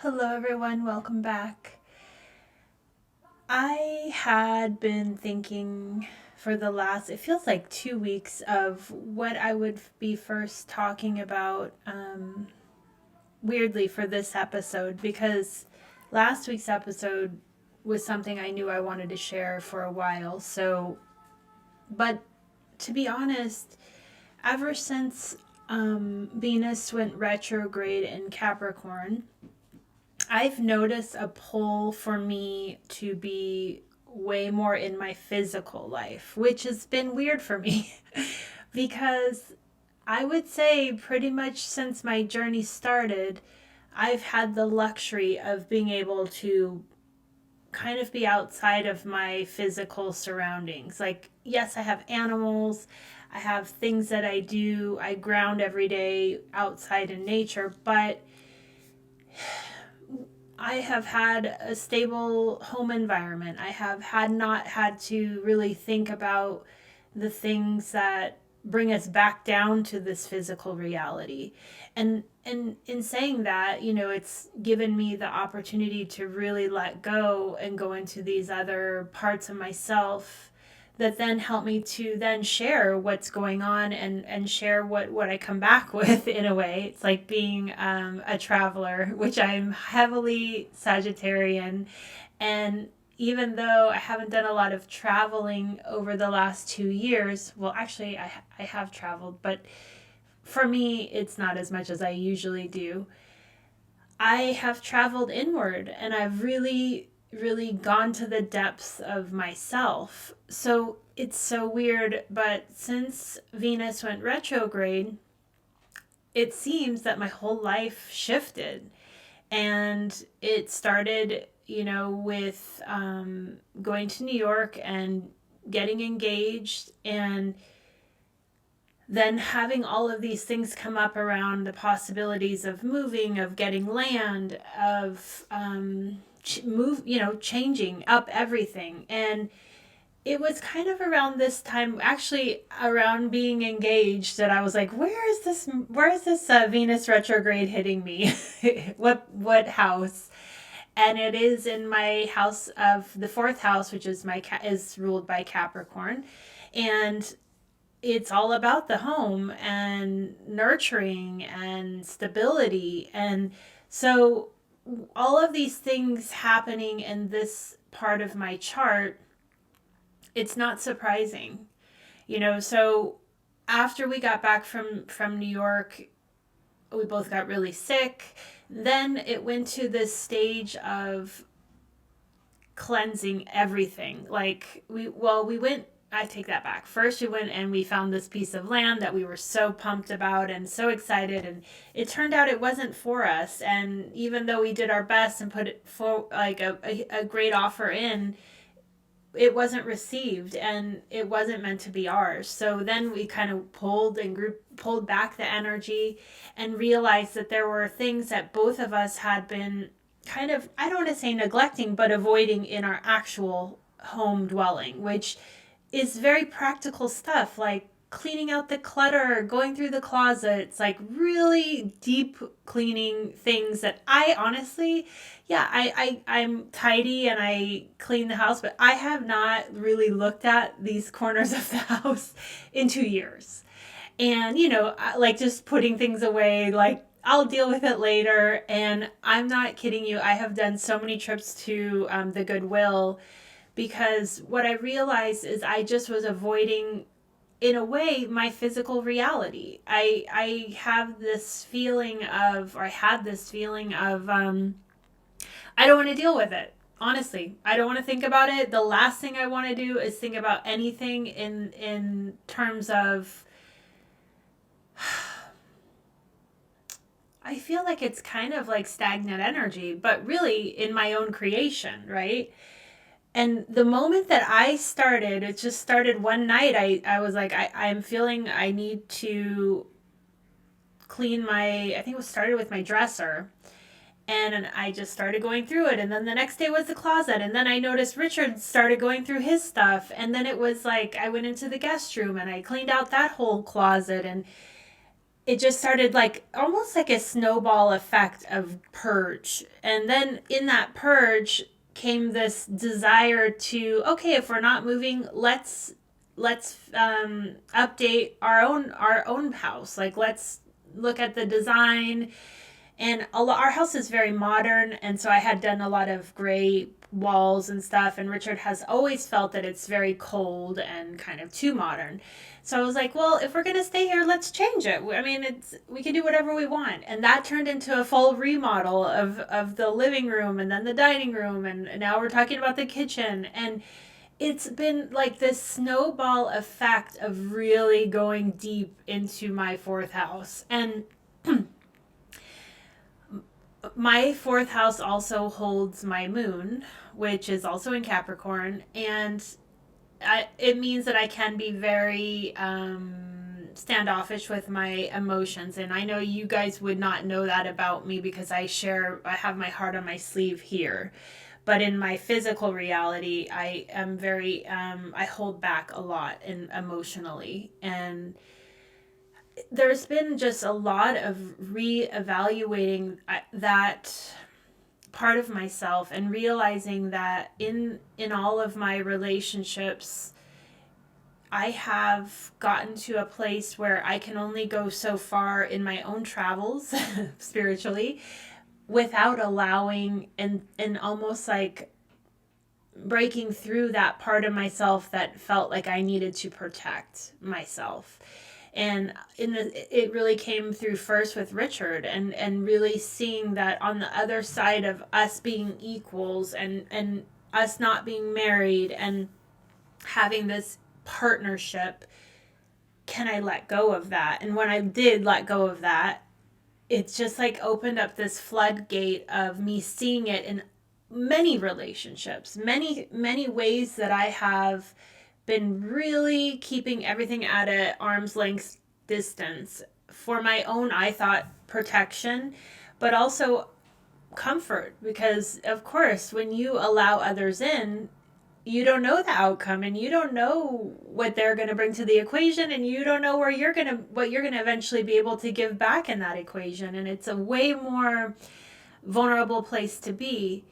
Hello, everyone. Welcome back. I had been thinking for the last, it feels like 2 weeks, of what I would be first talking about, weirdly, for this episode, because last week's episode was something I knew I wanted to share for a while. But to be honest, ever since Venus went retrograde in Capricorn, I've noticed a pull for me to be way more in my physical life, which has been weird for me because I would say pretty much since my journey started, I've had the luxury of being able to kind of be outside of my physical surroundings. Like, yes, I have animals, I have things that I do, I ground every day outside in nature, but I have had a stable home environment. I have not had to really think about the things that bring us back down to this physical reality. And in saying that, it's given me the opportunity to really let go and go into these other parts of myself that then help me to then share what's going on and share what I come back with in a way. It's like being a traveler, which I'm heavily Sagittarian. And even though I haven't done a lot of traveling over the last 2 years, well, actually, I have traveled, but for me, it's not as much as I usually do. I have traveled inward and I've really gone to the depths of myself. So it's so weird, but since Venus went retrograde, it seems that my whole life shifted. And it started, with going to New York and getting engaged, and then having all of these things come up around the possibilities of moving, of getting land, of changing up everything. And it was kind of around this time, actually around being engaged, that I was like, where is this Venus retrograde hitting me? what house? And it is in my house of the fourth house, which is ruled by Capricorn. And it's all about the home and nurturing and stability. And so all of these things happening in this part of my chart, it's not surprising. So after we got back from New York, we both got really sick. Then it went to this stage of cleansing everything. Like we went, I take that back. First, we went and we found this piece of land that we were so pumped about and so excited. And it turned out it wasn't for us. And even though we did our best and put it for like a great offer in, it wasn't received and it wasn't meant to be ours. So then we kind of pulled back the energy and realized that there were things that both of us had been kind of, I don't want to say neglecting, but avoiding in our actual home dwelling, which is very practical stuff, like cleaning out the clutter, going through the closets, like really deep cleaning things that I honestly, yeah, I'm tidy and I clean the house, but I have not really looked at these corners of the house in 2 years. And, like just putting things away, like I'll deal with it later. And I'm not kidding you. I have done so many trips to the Goodwill because what I realized is I just was avoiding, in a way, my physical reality. I have this feeling of, or I had this feeling of, I don't want to deal with it. Honestly, I don't want to think about it. The last thing I want to do is think about anything in terms of, I feel like it's kind of like stagnant energy, but really in my own creation, right? And the moment that I started, it just started one night. I was like, I'm feeling I need to clean I think it was started with my dresser. And I just started going through it. And then the next day was the closet. And then I noticed Richard started going through his stuff. And then it was like I went into the guest room and I cleaned out that whole closet. And it just started like almost like a snowball effect of purge. And then in that purge came this desire to, okay, if we're not moving, let's update our own house. Like, let's look at the design. And our house is very modern, and so I had done a lot of gray walls and stuff, and Richard has always felt that it's very cold and kind of too modern. So I was like, well, if we're going to stay here, let's change it. I mean, we can do whatever we want. And that turned into a full remodel of the living room and then the dining room, and now we're talking about the kitchen. And it's been like this snowball effect of really going deep into my fourth house. And my fourth house also holds my moon, which is also in Capricorn, and it means that I can be very standoffish with my emotions. And I know you guys would not know that about me because I have my heart on my sleeve here. But in my physical reality, I am very, I hold back a lot emotionally. And there's been just a lot of reevaluating that part of myself and realizing that in all of my relationships, I have gotten to a place where I can only go so far in my own travels spiritually without allowing and almost like breaking through that part of myself that felt like I needed to protect myself. And it really came through first with Richard, and really seeing that on the other side of us being equals and us not being married and having this partnership, can I let go of that? And when I did let go of that, it's just like opened up this floodgate of me seeing it in many relationships, many ways that I have been really keeping everything at an arm's length distance for my own, I thought, protection, but also comfort. Because, of course, when you allow others in, you don't know the outcome, and you don't know what they're going to bring to the equation, and you don't know what you're going to eventually be able to give back in that equation. And it's a way more vulnerable place to be.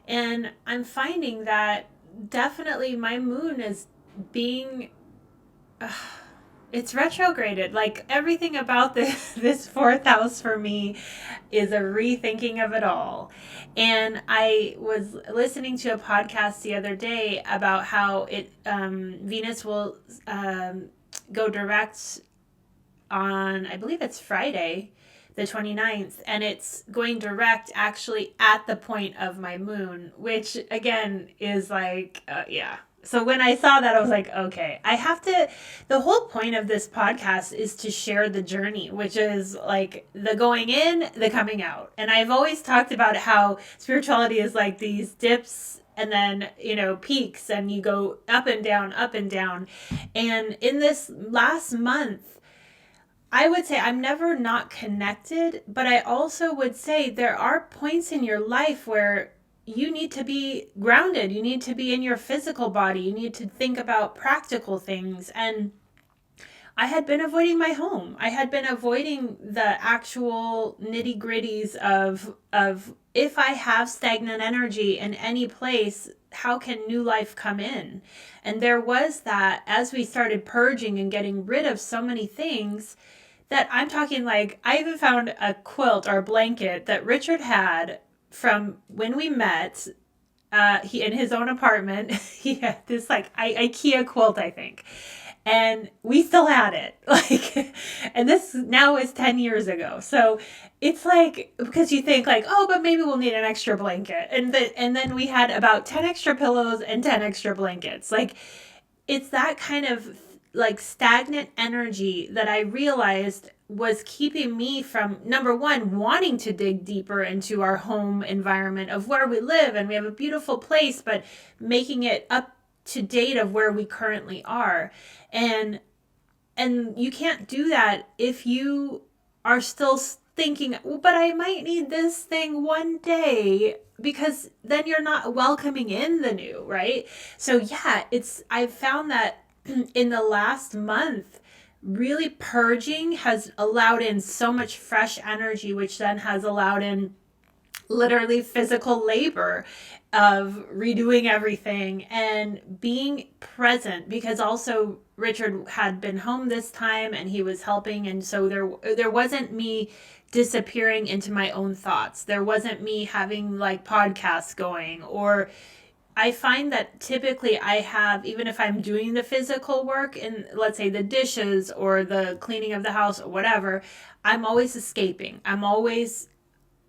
And I'm finding that definitely my moon is being it's retrograded. Like, everything about this fourth house for me is a rethinking of it all. And I was listening to a podcast the other day about how Venus will go direct on, I believe it's Friday the 29th, and it's going direct actually at the point of my moon, which again is like yeah. So when I saw that, I was like, okay, the whole point of this podcast is to share the journey, which is like the going in, the coming out. And I've always talked about how spirituality is like these dips and then, peaks, and you go up and down, up and down. And in this last month, I would say I'm never not connected, but I also would say there are points in your life where you need to be grounded. You need to be in your physical body. You need to think about practical things. And I had been avoiding my home. I had been avoiding the actual nitty gritties of if I have stagnant energy in any place, how can new life come in? And there was that as we started purging and getting rid of so many things, that I'm talking like, I even found a quilt or a blanket that Richard had from when we met. He in his own apartment, he had this like IKEA quilt, I think, and we still had it. Like, and this now is 10 years ago. So it's like, because you think like, oh, but maybe we'll need an extra blanket, and then we had about 10 extra pillows and 10 extra blankets. Like, it's that kind of like stagnant energy that I realized was keeping me from, number one, wanting to dig deeper into our home environment of where we live, and we have a beautiful place, but making it up to date of where we currently are. And you can't do that if you are still thinking, well, but I might need this thing one day, because then you're not welcoming in the new, right? So yeah, I've found that in the last month, really purging has allowed in so much fresh energy, which then has allowed in literally physical labor of redoing everything and being present, because also Richard had been home this time and he was helping, and so there wasn't me disappearing into my own thoughts. There wasn't me having like podcasts going, or I find that typically I have, even if I'm doing the physical work in, let's say, the dishes or the cleaning of the house or whatever, I'm always escaping. I'm always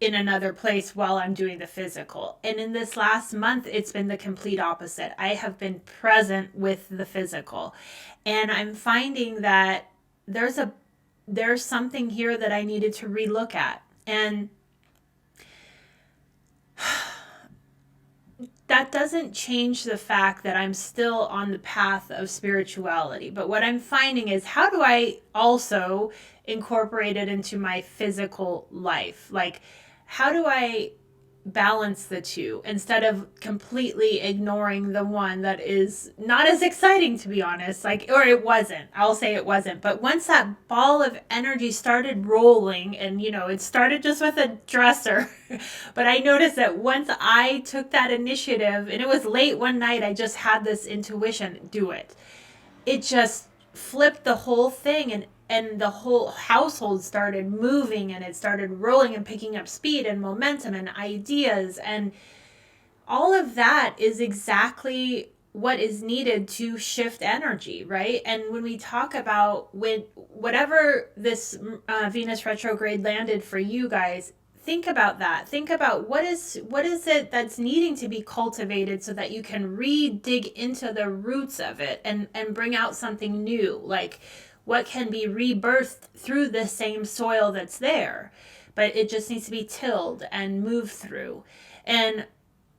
in another place while I'm doing the physical. And in this last month, it's been the complete opposite. I have been present with the physical. And I'm finding that there's something here that I needed to relook at. And that doesn't change the fact that I'm still on the path of spirituality. But what I'm finding is, how do I also incorporate it into my physical life? Like, how do I balance the two instead of completely ignoring the one that is not as exciting, to be honest? Like, or it wasn't. I'll say it wasn't. But once that ball of energy started rolling, and it started just with a dresser, but I noticed that once I took that initiative, and it was late one night, I just had this intuition, do it. It just flipped the whole thing, and the whole household started moving, and it started rolling and picking up speed and momentum and ideas, and all of that is exactly what is needed to shift energy, right? And when we talk about whatever this Venus retrograde landed for you guys, think about that. Think about what is it that's needing to be cultivated so that you can dig into the roots of it and bring out something new. Like, what can be rebirthed through the same soil that's there, but it just needs to be tilled and moved through. And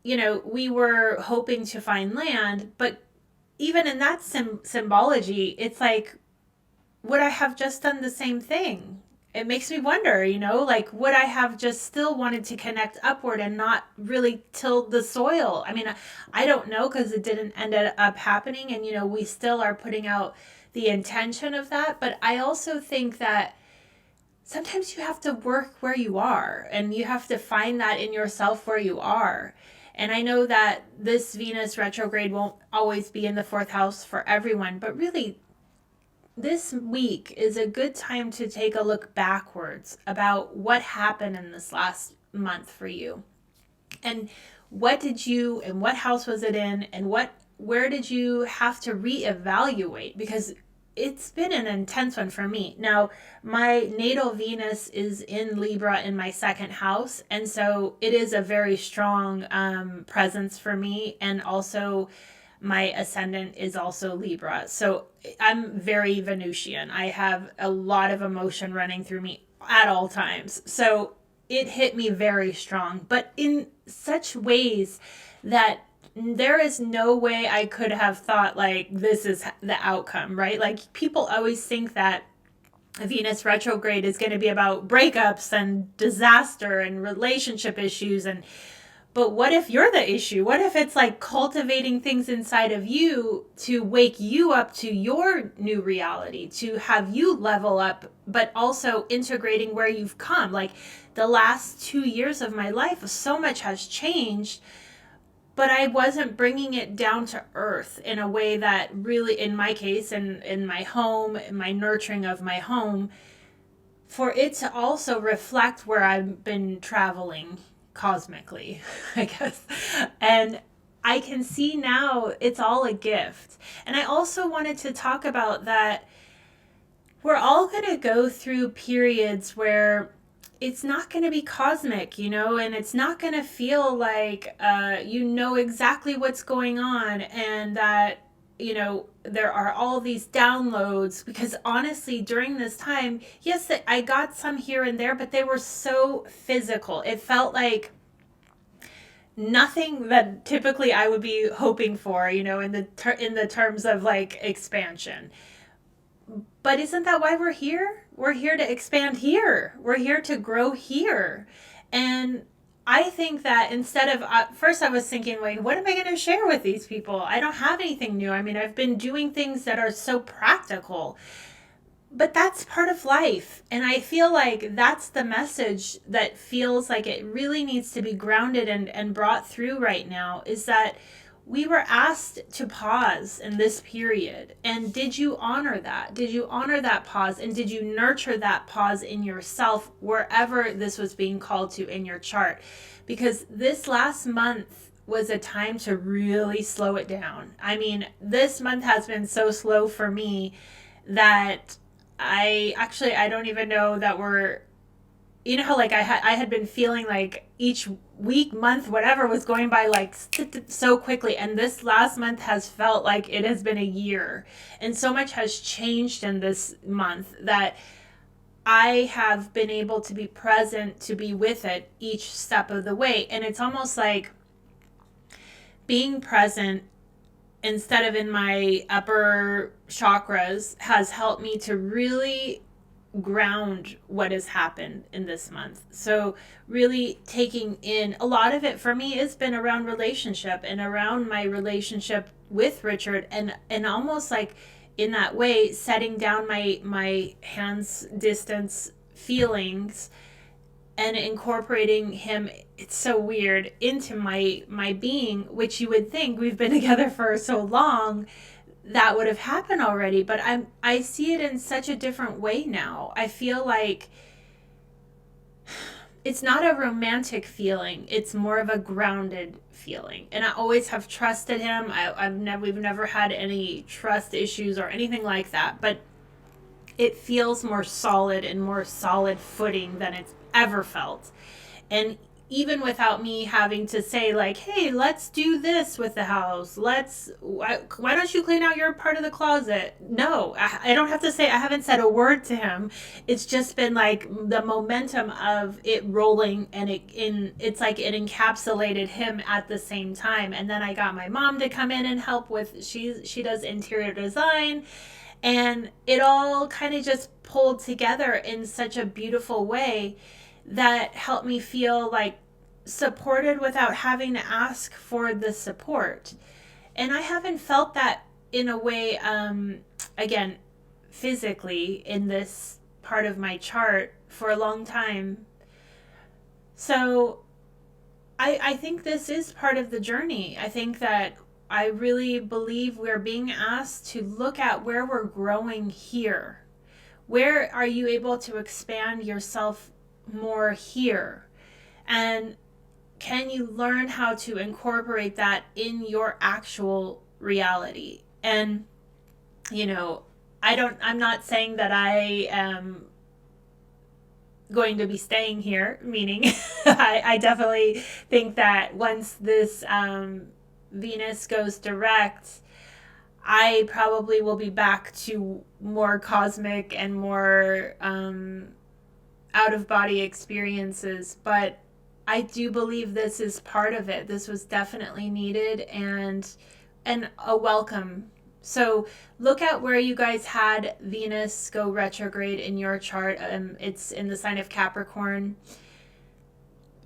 we were hoping to find land, but even in that symbology, it's like, would I have just done the same thing? It makes me wonder, like, would I have just still wanted to connect upward and not really tilled the soil? I mean, I don't know, because it didn't end up happening, and we still are putting out the intention of that. But I also think that sometimes you have to work where you are, and you have to find that in yourself where you are. And I know that this Venus retrograde won't always be in the fourth house for everyone, but really this week is a good time to take a look backwards about what happened in this last month for you. And what house was it in, and where did you have to reevaluate? Because it's been an intense one for me. Now, my natal Venus is in Libra in my second house, and so it is a very strong presence for me. And also, my ascendant is also Libra. So I'm very Venusian. I have a lot of emotion running through me at all times. So it hit me very strong, but in such ways that there is no way I could have thought, like, this is the outcome, right? Like, people always think that Venus retrograde is going to be about breakups and disaster and relationship issues, but what if you're the issue? What if it's like cultivating things inside of you to wake you up to your new reality, to have you level up, but also integrating where you've come? Like, the last 2 years of my life, so much has changed, but I wasn't bringing it down to earth in a way that really, in my case, and in my home, in my nurturing of my home, for it to also reflect where I've been traveling cosmically, I guess. And I can see now it's all a gift. And I also wanted to talk about that we're all going to go through periods where it's not going to be cosmic, and it's not going to feel like exactly what's going on, and that there are all these downloads. Because honestly, during this time, yes, I got some here and there, but they were so physical. It felt like nothing that typically I would be hoping for, in the terms of like expansion. But isn't that why we're here? We're here to expand here. We're here to grow here. And I think that instead of, first I was thinking, like, what am I going to share with these people? I don't have anything new. I mean, I've been doing things that are so practical. but that's part of life. And I feel like that's the message that feels like it really needs to be grounded and brought through right now, is that we were asked to pause in this period. And did you honor that? Did you honor that pause? And did you nurture that pause in yourself wherever this was being called to in your chart? Because this last month was a time to really slow it down. I mean, this month has been so slow for me that I don't even know that we're, you know how like I had been feeling like each week, month, whatever was going by like so quickly, and this last month has felt like it has been a year, and so much has changed in this month that I have been able to be present, to be with it each step of the way. And it's almost like being present instead of in my upper chakras has helped me to really ground what has happened in this month. So really taking in a lot of it for me has been around relationship and around my relationship with Richard, and almost like in that way setting down my hands distance feelings and incorporating him, it's so weird, into my being, which you would think we've been together for so long that would have happened already, but I see it in such a different way now. I feel like it's not a romantic feeling, it's more of a grounded feeling. And I always have trusted him. We've never had any trust issues or anything like that, but it feels more solid and more solid footing than it's ever felt. And even without me having to say like, hey, let's do this with the house, why don't you clean out your part of the closet? No, I don't have to say, I haven't said a word to him. It's just been like the momentum of it rolling, and it's like it encapsulated him at the same time. And then I got my mom to come in and help with, she does interior design, and it all kind of just pulled together in such a beautiful way that helped me feel like supported without having to ask for the support. And I haven't felt that in a way, again, physically in this part of my chart for a long time. So I think this is part of the journey. I think that I really believe we're being asked to look at where we're growing here. Where are you able to expand yourself more here? And can you learn how to incorporate that in your actual reality? And, you know, I'm not saying that I am going to be staying here, meaning I definitely think that once this Venus goes direct, I probably will be back to more cosmic and more out-of-body experiences. But I do believe this is part of it. This was definitely needed and a welcome. So look at where you guys had Venus go retrograde in your chart. It's in the sign of Capricorn.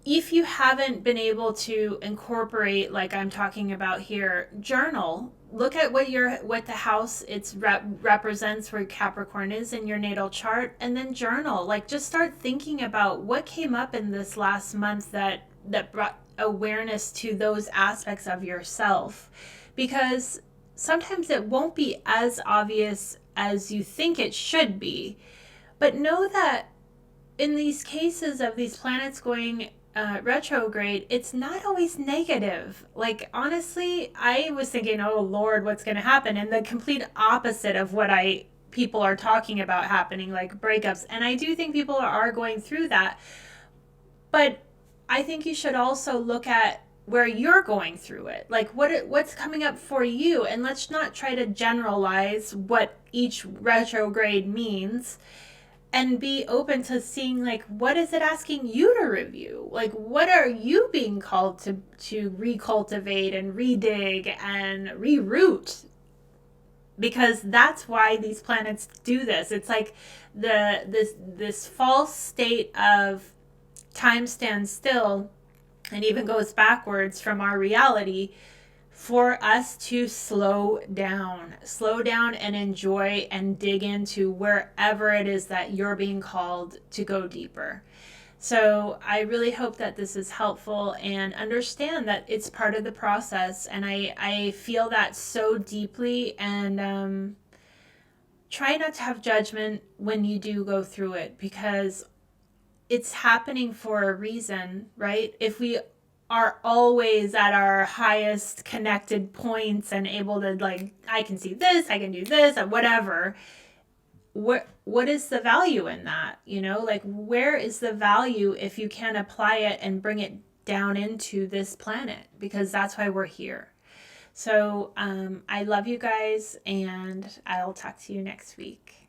If you haven't been able to incorporate, like I'm talking about here, journal. Look at what the house represents, where Capricorn is in your natal chart, and then journal. Like, just start thinking about what came up in this last month that brought awareness to those aspects of yourself, because sometimes it won't be as obvious as you think it should be. But know that in these cases of these planets going retrograde, it's not always negative. Like, honestly, I was thinking, oh Lord, what's going to happen? And the complete opposite of what people are talking about happening, like breakups. And I do think people are going through that. But I think you should also look at where you're going through it. Like, what's coming up for you? And let's not try to generalize what each retrograde means, and be open to seeing, like, what is it asking you to review? Like, what are you being called to recultivate and redig and reroute? Because that's why these planets do this. It's like this false state of time stands still and even goes backwards from our reality for us to slow down and enjoy and dig into wherever it is that you're being called to go deeper. So I really hope that this is helpful, and understand that it's part of the process. And I feel that so deeply, and try not to have judgment when you do go through it, because it's happening for a reason, right? If we are always at our highest connected points and able to, like, I can see this, I can do this, whatever, what is the value in that? Like, where is the value if you can apply it and bring it down into this planet? Because that's why we're here. So I love you guys, and I'll talk to you next week.